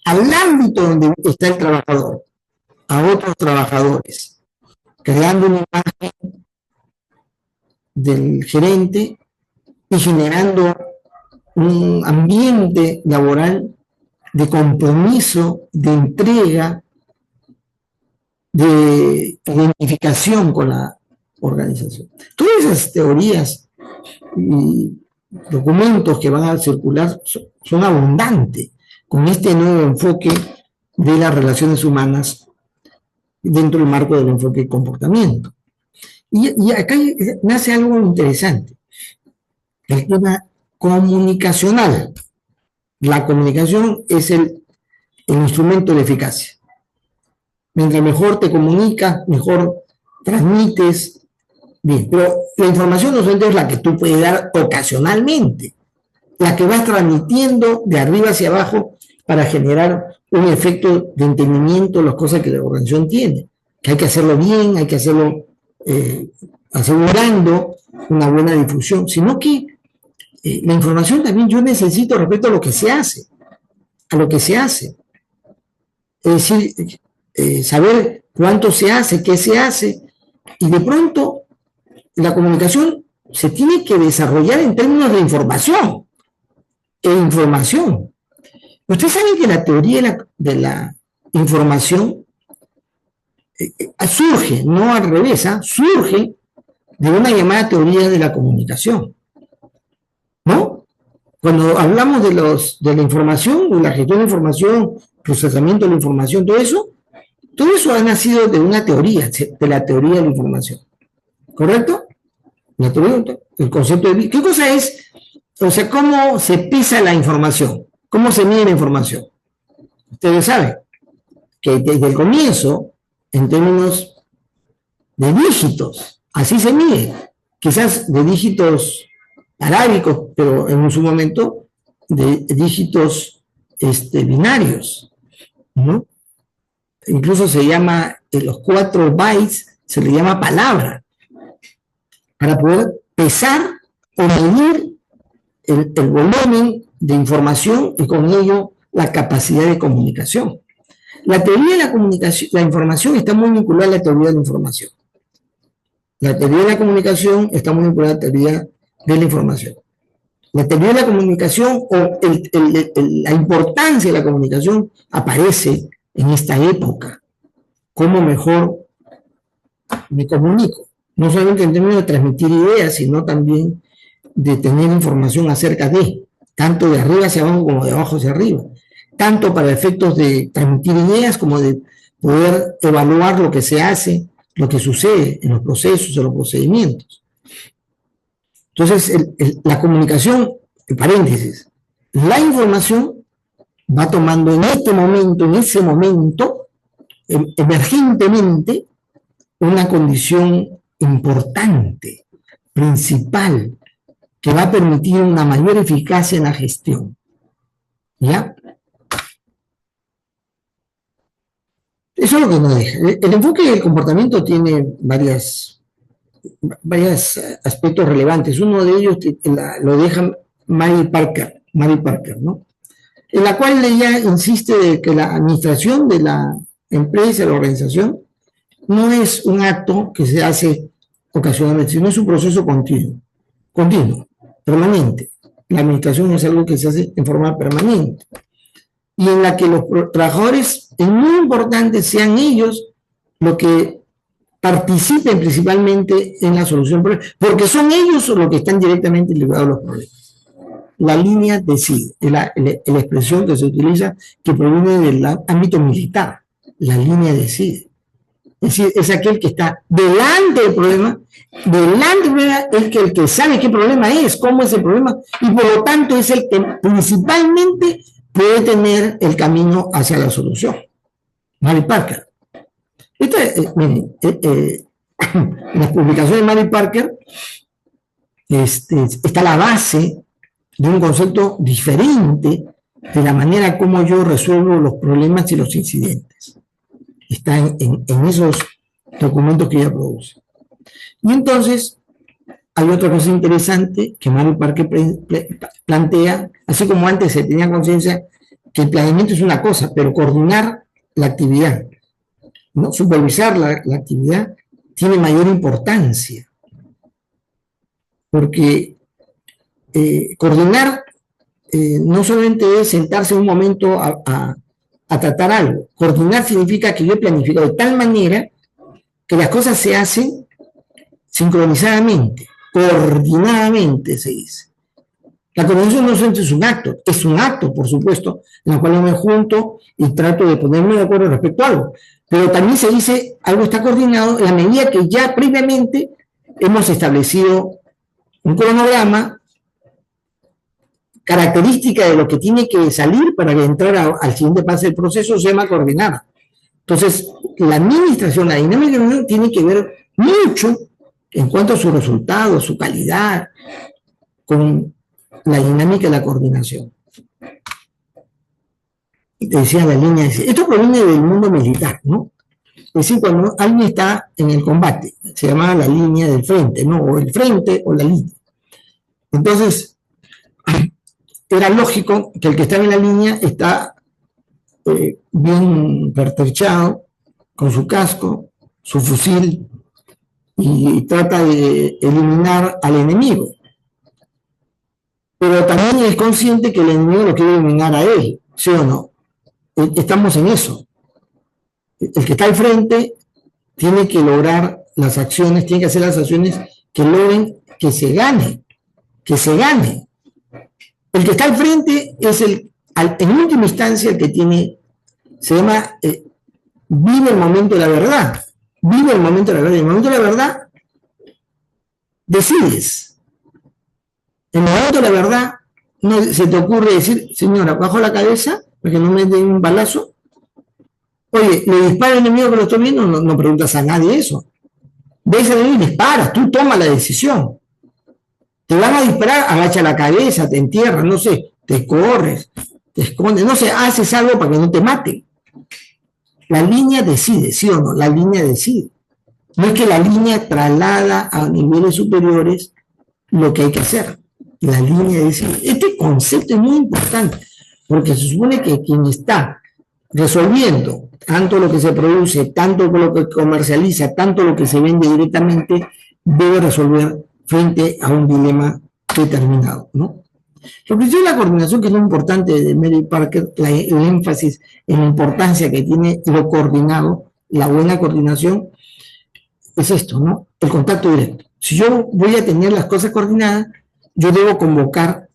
al ámbito donde está el trabajador, a otros trabajadores, creando una imagen del gerente y generando un ambiente laboral de compromiso, de entrega, de identificación con la organización. Todas esas teorías y documentos que van a circular son abundantes con este nuevo enfoque de las relaciones humanas dentro del marco del enfoque de comportamiento. Y acá nace algo interesante, el tema comunicacional. La comunicación es el instrumento de la eficacia. Mientras mejor te comunicas, mejor transmites. Bien, pero la información no solamente es la que tú puedes dar ocasionalmente, la que vas transmitiendo de arriba hacia abajo para generar un efecto de entendimiento de las cosas que la organización tiene. Que hay que hacerlo bien, hay que hacerlo asegurando una buena difusión, sino que la información también yo necesito respecto a lo que se hace, a lo que se hace. Es decir, saber cuánto se hace, qué se hace, y de pronto la comunicación se tiene que desarrollar en términos de información e información. Usted sabe que la teoría de la información surge, no al revés, surge de una llamada teoría de la comunicación, ¿no? Cuando hablamos de la información, de la gestión de información, procesamiento de la información, todo eso ha nacido de una teoría, de la teoría de la información, ¿correcto? La teoría, el concepto de... ¿Qué cosa es? O sea, ¿cómo se pesa la información? ¿Cómo se mide la información? Ustedes saben que desde el comienzo, en términos de dígitos, así se mide, quizás de dígitos arábicos, pero en su momento de dígitos binarios, ¿no? Incluso se llama, los 4 bytes, se le llama palabra, para poder pesar o medir el volumen de información y con ello la capacidad de comunicación. La teoría de la comunicación, la información está muy vinculada a la teoría de la información. La teoría de la comunicación está muy vinculada a la teoría de la información. La teoría de la comunicación o la importancia de la comunicación aparece en esta época. ¿Cómo mejor me comunico? No solamente en términos de transmitir ideas, sino también de tener información acerca de, tanto de arriba hacia abajo como de abajo hacia arriba, tanto para efectos de transmitir ideas como de poder evaluar lo que se hace, lo que sucede en los procesos, en los procedimientos. Entonces, la comunicación, en paréntesis, la información va tomando en ese momento, emergentemente, una condición importante, principal, que va a permitir una mayor eficacia en la gestión. ¿Ya? Eso es lo que nos deja. El enfoque del comportamiento tiene varios aspectos relevantes. Uno de ellos lo deja Mary Parker, ¿no? En la cual ella insiste de que la administración de la empresa, de la organización, no es un acto que se hace ocasionalmente, sino es un proceso continuo, permanente. La administración es algo que se hace en forma permanente. Y en la que los trabajadores, es muy importante, sean ellos los que participen principalmente en la solución, porque son ellos los que están directamente ligados a los problemas. La línea decide, la expresión que se utiliza, que proviene del ámbito militar, la línea decide. Es decir, es aquel que está delante del problema, es que el que sabe qué problema es, cómo es el problema, y por lo tanto es el que principalmente puede tener el camino hacia la solución. Mary Parker. Miren, en las publicaciones de Mary Parker está la base de un concepto diferente de la manera como yo resuelvo los problemas y los incidentes. Está en esos documentos que ella produce. Y entonces, hay otra cosa interesante que Mary Parker plantea, así como antes se tenía conciencia que el planeamiento es una cosa, pero coordinar la actividad, ¿no? Supervisar la actividad tiene mayor importancia. porque coordinar no solamente es sentarse un momento a tratar algo. Coordinar significa que yo he planificado de tal manera que las cosas se hacen sincronizadamente, coordinadamente se dice. La coordinación no solamente es un acto, por supuesto, en el cual yo me junto y trato de ponerme de acuerdo respecto a algo. Pero también se dice algo está coordinado en la medida que ya previamente hemos establecido un cronograma, característica de lo que tiene que salir para entrar al siguiente paso del proceso, se llama coordinada. Entonces, la administración, la dinámica de la administración tiene que ver mucho en cuanto a su resultado, su calidad, con la dinámica de la coordinación. Y te decía la línea, esto proviene del mundo militar, ¿no? Es decir, cuando alguien está en el combate, se llama la línea del frente, ¿no? O el frente o la línea. Entonces, era lógico que el que estaba en la línea está bien pertrechado, con su casco, su fusil, y trata de eliminar al enemigo. Pero también es consciente que el enemigo lo quiere eliminar a él, ¿sí o no? Estamos en eso. El que está al frente tiene que lograr las acciones, tiene que hacer las acciones que logren que se gane, que se gane. El que está al frente es en última instancia el que tiene, se llama, vive el momento de la verdad, vive el momento de la verdad, y en el momento de la verdad decides. En el momento de la verdad no se te ocurre decir, señora, bajo la cabeza para que no me den un balazo. Oye, ¿le dispara el enemigo que lo estoy viendo? No preguntas a nadie eso. Ves al enemigo y disparas, tú tomas la decisión. Te van a disparar, agacha la cabeza, te entierras, no sé, te corres, te escondes, no sé, haces algo para que no te maten. La línea decide, ¿sí o no? La línea decide. No es que la línea traslada a niveles superiores lo que hay que hacer. La línea decide. Este concepto es muy importante, porque se supone que quien está resolviendo tanto lo que se produce, tanto lo que comercializa, tanto lo que se vende directamente, debe resolver frente a un dilema determinado, ¿no? Lo que dice la coordinación, que es lo importante de Mary Parker, el énfasis en la importancia que tiene lo coordinado, la buena coordinación, es esto, ¿no? El contacto directo. Si yo voy a tener las cosas coordinadas, yo debo convocar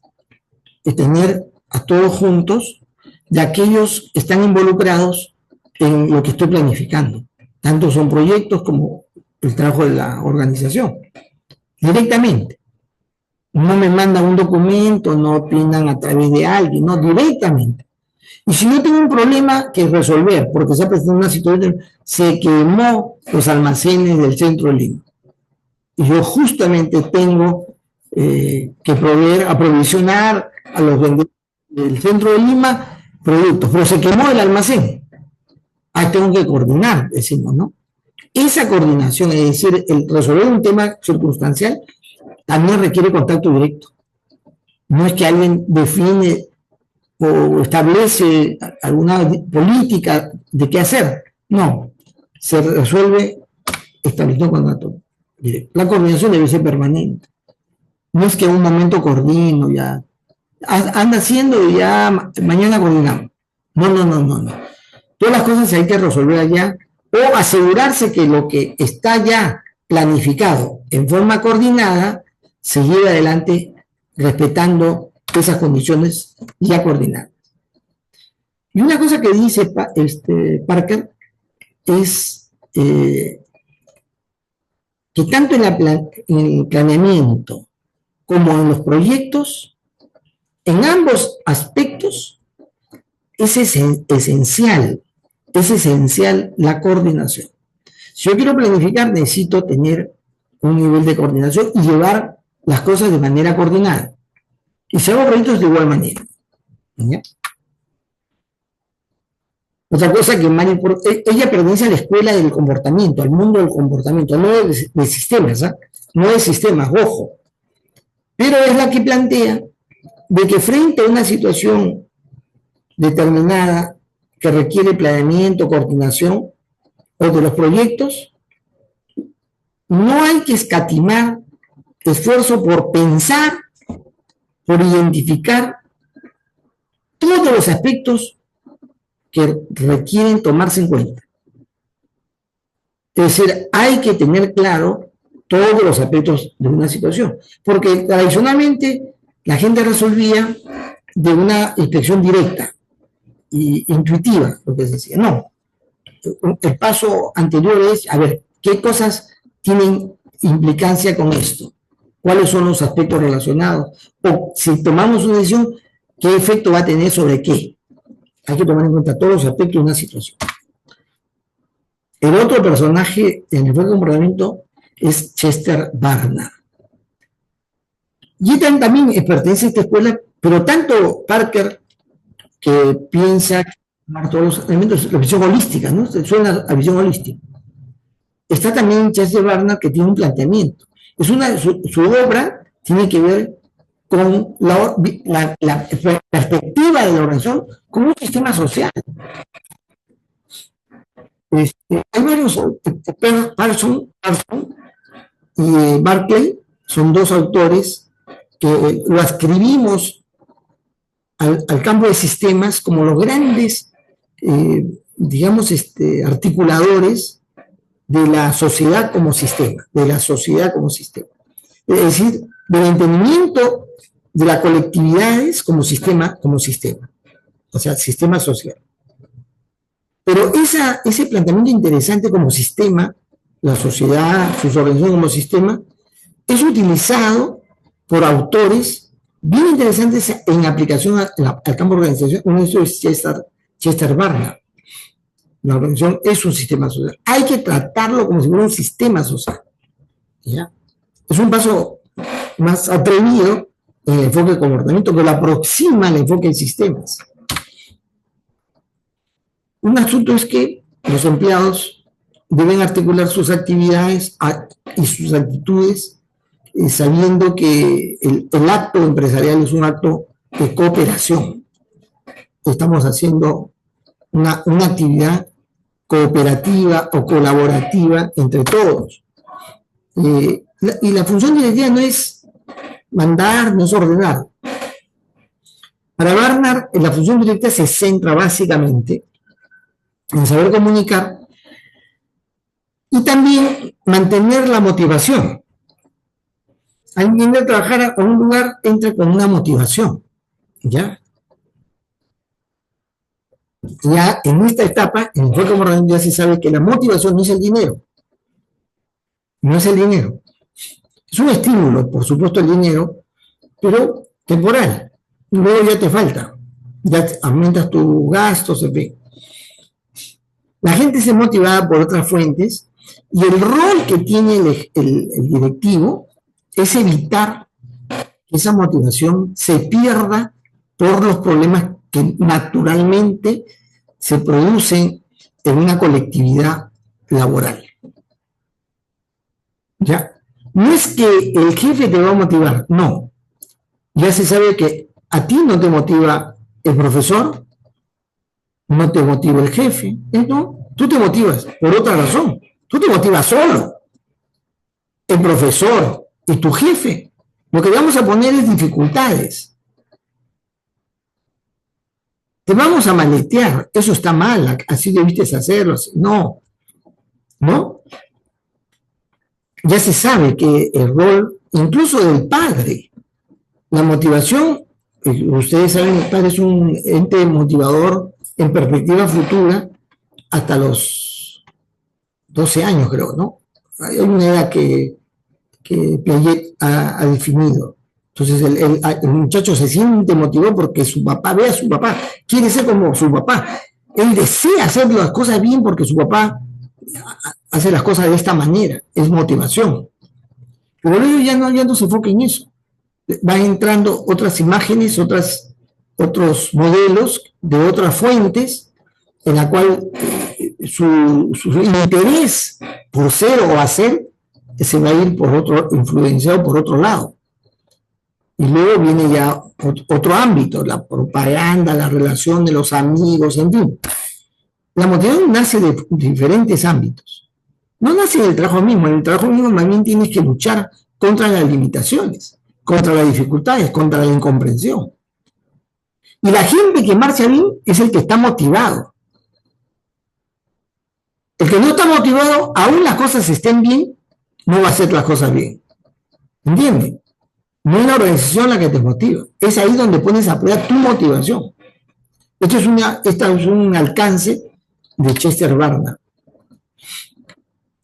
y tener a todos juntos de aquellos que están involucrados en lo que estoy planificando. Tanto son proyectos como el trabajo de la organización. Directamente. No me mandan un documento, no opinan a través de alguien, no, directamente. Y si yo tengo un problema que resolver, porque se ha presentado una situación, se quemó los almacenes del centro de Lima. Y yo justamente tengo que aprovisionar a los vendedores del centro de Lima productos, pero se quemó el almacén. Ahí tengo que coordinar, decimos, ¿no? Esa coordinación, es decir, el resolver un tema circunstancial, también requiere contacto directo. No es que alguien define o establece alguna política de qué hacer. No, se resuelve estableciendo contacto directo. La coordinación debe ser permanente. No es que en un momento coordino ya. Anda haciendo y ya mañana coordinamos. No. Todas las cosas hay que resolver allá o asegurarse que lo que está ya planificado en forma coordinada se lleve adelante respetando esas condiciones ya coordinadas. Y una cosa que dice Parker es que tanto en el planeamiento como en los proyectos, en ambos aspectos, es esencial la coordinación. Si yo quiero planificar, necesito tener un nivel de coordinación y llevar las cosas de manera coordinada. Y si hago proyectos de igual manera. ¿Ya? Otra cosa que ella pertenece a la escuela del comportamiento, al mundo del comportamiento, no de sistemas, ¿eh? No de sistemas, ojo. Pero es la que plantea de que frente a una situación determinada que requiere planeamiento, coordinación o de los proyectos, no hay que escatimar esfuerzo por pensar, por identificar todos los aspectos que requieren tomarse en cuenta. Es decir, hay que tener claro todos los aspectos de una situación, porque tradicionalmente la gente resolvía de una inspección directa e intuitiva, lo que se decía. No, el paso anterior es, a ver, ¿qué cosas tienen implicancia con esto? ¿Cuáles son los aspectos relacionados? O si tomamos una decisión, ¿qué efecto va a tener sobre qué? Hay que tomar en cuenta todos los aspectos de una situación. El otro personaje en el comportamiento es Chester Barnard. Y también pertenece a esta escuela, pero tanto Parker, que piensa que todos los elementos, la visión holística, ¿no? Se suena a visión holística. Está también Chester Barnard, que tiene un planteamiento. Su obra tiene que ver con la perspectiva de la organización como un sistema social. Hay varios, Parson y Barclay son dos autores que lo ascribimos al campo de sistemas como los grandes, digamos, articuladores de la sociedad como sistema, Es decir, del entendimiento de las colectividades como sistema, o sea, sistema social. Pero ese planteamiento interesante como sistema, la sociedad, sus organizaciones como sistema, es utilizado por autores bien interesantes en aplicación al campo de organización. Uno de ellos es Chester Barnard. La organización es un sistema social. Hay que tratarlo como si fuera un sistema social. ¿Ya? Es un paso más atrevido en el enfoque de comportamiento que lo aproxima al enfoque de sistemas. Un asunto es que los empleados deben articular sus actividades y sus actitudes sabiendo que el acto empresarial es un acto de cooperación. Estamos haciendo una actividad cooperativa o colaborativa entre todos. Y la función directiva no es mandar, no es ordenar. Para Barnard, la función directa se centra básicamente en saber comunicar y también mantener la motivación. Alguien de trabajar a un lugar entra con una motivación, ¿ya? Ya en esta etapa, en el enfoque comportamental, ya se sabe que la motivación no es el dinero. No es el dinero. Es un estímulo, por supuesto, el dinero, pero temporal. Luego ya te falta. Ya aumentas tus gastos, en fin. La gente se motiva por otras fuentes y el rol que tiene el directivo es evitar que esa motivación se pierda por los problemas que naturalmente se producen en una colectividad laboral. ¿Ya? No es que el jefe te va a motivar, no. Ya se sabe que a ti no te motiva el profesor, no te motiva el jefe, ¿no? Tú te motivas por otra razón. Tú te motivas solo. El profesor y tu jefe. Lo que vamos a poner es dificultades. Te vamos a maletear, eso está mal, así debiste hacerlo. No, ¿no? Ya se sabe que el rol, incluso del padre, la motivación, ustedes saben, el padre es un ente motivador en perspectiva futura hasta los 12 años, creo, ¿no? Hay una edad que Piaget ha definido. Entonces el muchacho se siente motivado porque su papá, ve a su papá, quiere ser como su papá. Él desea hacer las cosas bien porque su papá hace las cosas de esta manera, es motivación. Pero luego ya no se enfoca en eso. Van entrando otras imágenes, otros modelos de otras fuentes, en la cual su interés por ser o hacer se va a ir influenciado por otro lado. Y luego viene ya otro ámbito, la propaganda, la relación de los amigos, en fin. La motivación nace de diferentes ámbitos. No nace del trabajo mismo, en el trabajo mismo más bien tienes que luchar contra las limitaciones, contra las dificultades, contra la incomprensión. Y la gente que marcha bien es el que está motivado. El que no está motivado, aún las cosas estén bien, no va a hacer las cosas bien. ¿Entiendes? No es la organización la que te motiva. Es ahí donde pones a prueba tu motivación. Esto es un alcance de Chester Barnard.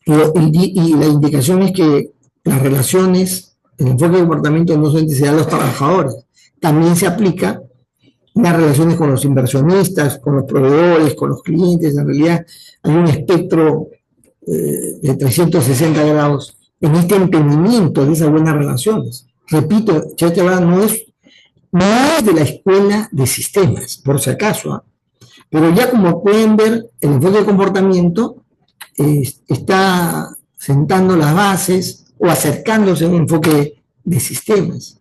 Y la indicación es que las relaciones, el enfoque de comportamiento no solamente se da a los trabajadores, también se aplica en las relaciones con los inversionistas, con los proveedores, con los clientes. En realidad hay un espectro de 360 grados en este entendimiento de esas buenas relaciones. Repito, Chester Barnard no es de la escuela de sistemas, por si acaso, ¿eh? Pero ya como pueden ver, el enfoque de comportamiento está sentando las bases o acercándose a un enfoque de sistemas.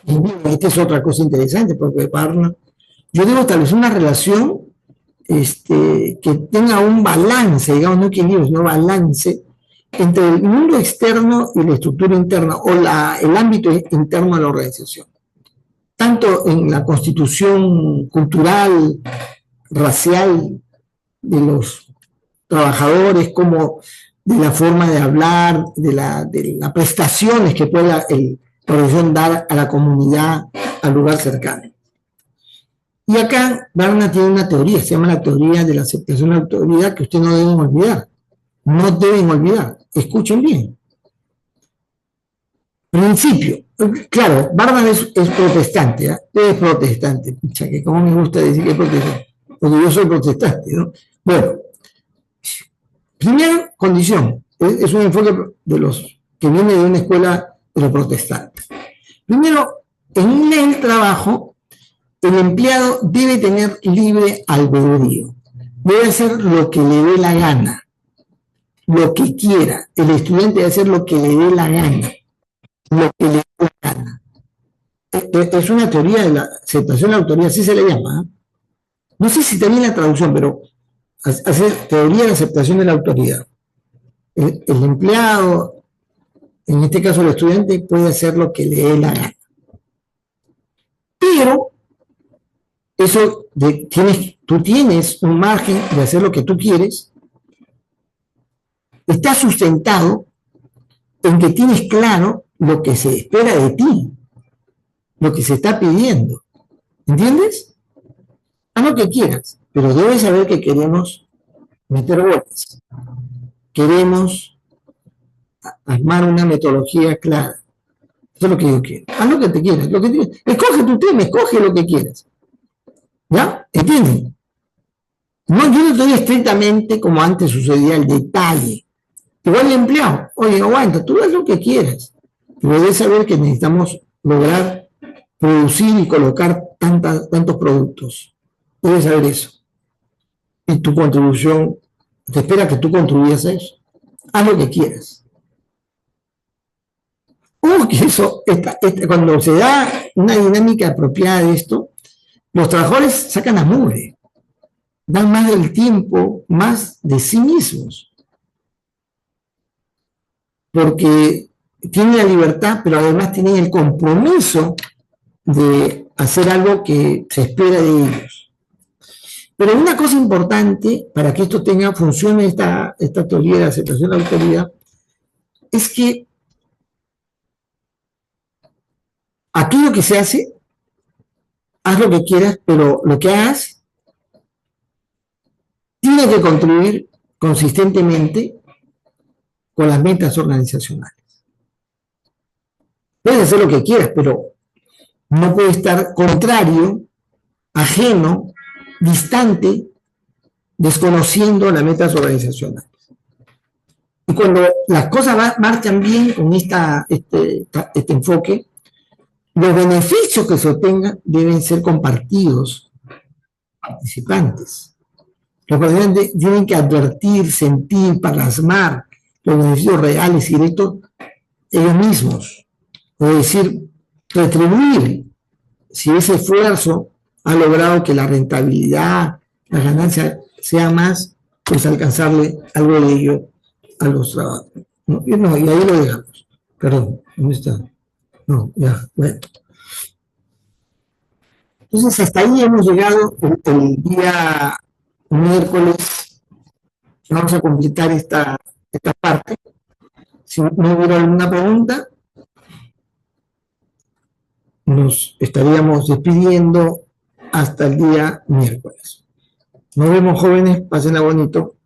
Y bueno, esta es otra cosa interesante, porque yo debo establecer una relación que tenga un balance, digamos, no equilibrio, sino balance entre el mundo externo y la estructura interna, o el ámbito interno de la organización. Tanto en la constitución cultural, racial de los trabajadores, como de la forma de hablar, de las prestaciones que pueda la organización dar a la comunidad, al lugar cercano. Y acá Barnard tiene una teoría, se llama la teoría de la aceptación de la autoridad, que ustedes no deben olvidar. No deben olvidar. Escuchen bien. Principio. Claro, Barnard es protestante, ¿eh? Es protestante. Pucha, que como me gusta decir que es protestante. Porque yo soy protestante, ¿no? Bueno, primera condición, es un enfoque de los que viene de una escuela de los protestantes. Primero, en el trabajo, el empleado debe tener libre albedrío. Debe hacer lo que le dé la gana, lo que quiera. El estudiante debe hacer lo que le dé la gana, lo que le dé la gana. Es una teoría de la aceptación de la autoridad, así se le llama, ¿eh? No sé si también la traducción, pero hacer teoría de aceptación de la autoridad. El empleado, en este caso el estudiante, puede hacer lo que le dé la gana. Pero tú tienes un margen de hacer lo que tú quieres, está sustentado en que tienes claro lo que se espera de ti, lo que se está pidiendo. ¿Entiendes? Haz lo que quieras, pero debes saber que queremos meter goles. Queremos armar una metodología clara. Eso es lo que yo quiero. Haz lo que te quieras. Escoge tu tema, escoge lo que quieras. ¿Ya? ¿Entienden? No, yo no estoy estrictamente como antes sucedía el detalle. Igual el empleado, oye, aguanta, tú haz lo que quieras. Pero debes saber que necesitamos lograr producir y colocar tantos productos. Debes saber eso. Y tu contribución, te espera que tú contribuyas a eso. Haz lo que quieras. Que eso, cuando se da una dinámica apropiada de esto, los trabajadores sacan a mugre, dan más del tiempo, más de sí mismos, porque tienen la libertad, pero además tienen el compromiso de hacer algo que se espera de ellos. Pero una cosa importante para que esto funcione esta teoría de la aceptación de la autoridad, es que aquello que se hace, haz lo que quieras, pero lo que hagas tiene que contribuir consistentemente con las metas organizacionales. Puedes hacer lo que quieras, pero no puede estar contrario, ajeno, distante, desconociendo las metas organizacionales. Y cuando las cosas marchan bien con este enfoque, los beneficios que se obtengan deben ser compartidos participantes. Los participantes tienen que advertir, sentir, plasmar los beneficios reales y directos ellos mismos. Es decir, retribuir si ese esfuerzo ha logrado que la rentabilidad, la ganancia sea más, pues alcanzarle algo de ello a los trabajadores. ¿No? Y ahí lo dejamos. Perdón, ¿dónde está? No, ya, bueno. Entonces, hasta ahí hemos llegado el día miércoles. Vamos a completar esta parte. Si no hubiera alguna pregunta, nos estaríamos despidiendo hasta el día miércoles. Nos vemos, jóvenes, pásenla bonito.